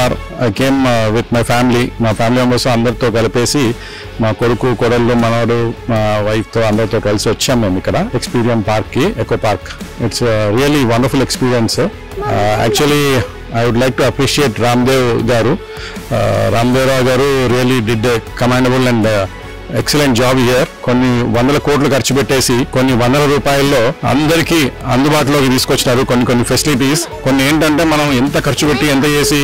Car. I came with my family. మా family members అందరితో కలిపేసి మా కొడుకు కోడళ్ళు మనవడు మా వైఫ్తో అందరితో కలిసి వచ్చాం మేము ఇక్కడ ఎక్స్పీరియన్ పార్క్కి, echo park. It's really wonderful experience. Actually I would like to appreciate Ramdev garu. Ramdev Rao garu really did a commendable and excellent job here. కొన్ని వందల కోట్లు ఖర్చు పెట్టేసి కొన్ని వందల రూపాయల్లో అందరికీ అందుబాటులోకి తీసుకొచ్చినారు కొన్ని ఫెసిలిటీస్. కొన్ని ఏంటంటే మనం ఎంత ఖర్చు పెట్టి ఎంత చేసి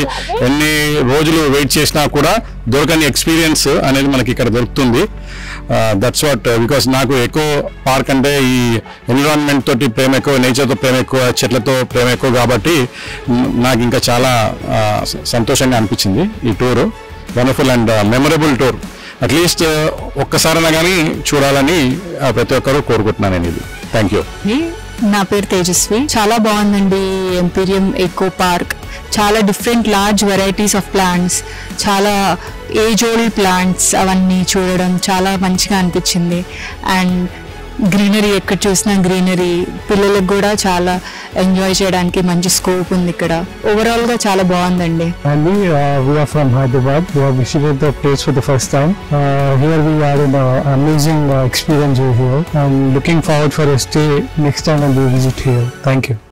ఎన్ని రోజులు వెయిట్ చేసినా కూడా దొరకని ఎక్స్పీరియన్స్ అనేది మనకి ఇక్కడ దొరుకుతుంది. దట్స్ వాట్, బికాస్ నాకు ఎకో పార్క్ అంటే ఈ ఎన్విరాన్మెంట్ తోటి ప్రేమ ఎక్కువ, నేచర్తో ప్రేమ ఎక్కువ, చెట్లతో ప్రేమ ఎక్కువ కాబట్టి నాకు ఇంకా చాలా సంతోషంగా అనిపించింది ఈ tour. Wonderful and memorable tour. At least ఒక్కసారైనా కానీ చూడాలని ప్రతి ఒక్కరూ కోరుకుంటున్నాను నేను ఇది. Thank you. నా పేరు తేజస్వి. చాలా బాగుందండి ఎంపీరియం ఎకో పార్క్. చాలా different large varieties of plants, చాలా ఏజ్ ఓల్డ్ ప్లాంట్స్ అవన్నీ చూడడం చాలా మంచిగా అనిపించింది. అండ్ గ్రీనరీ ఎక్కడ చూసినా గ్రీనరీ, పిల్లలకు కూడా చాలా ఎంజాయ్ చేయడానికి మంచి స్కోప్ ఉంది ఇక్కడ. ఓవరాల్ గా చాలా బాగుందండి. And we are from Hyderabad. We have visited the place for the first time. Here we had an amazing experience over here. I'm looking forward for a stay next time and we visit here. Thank you.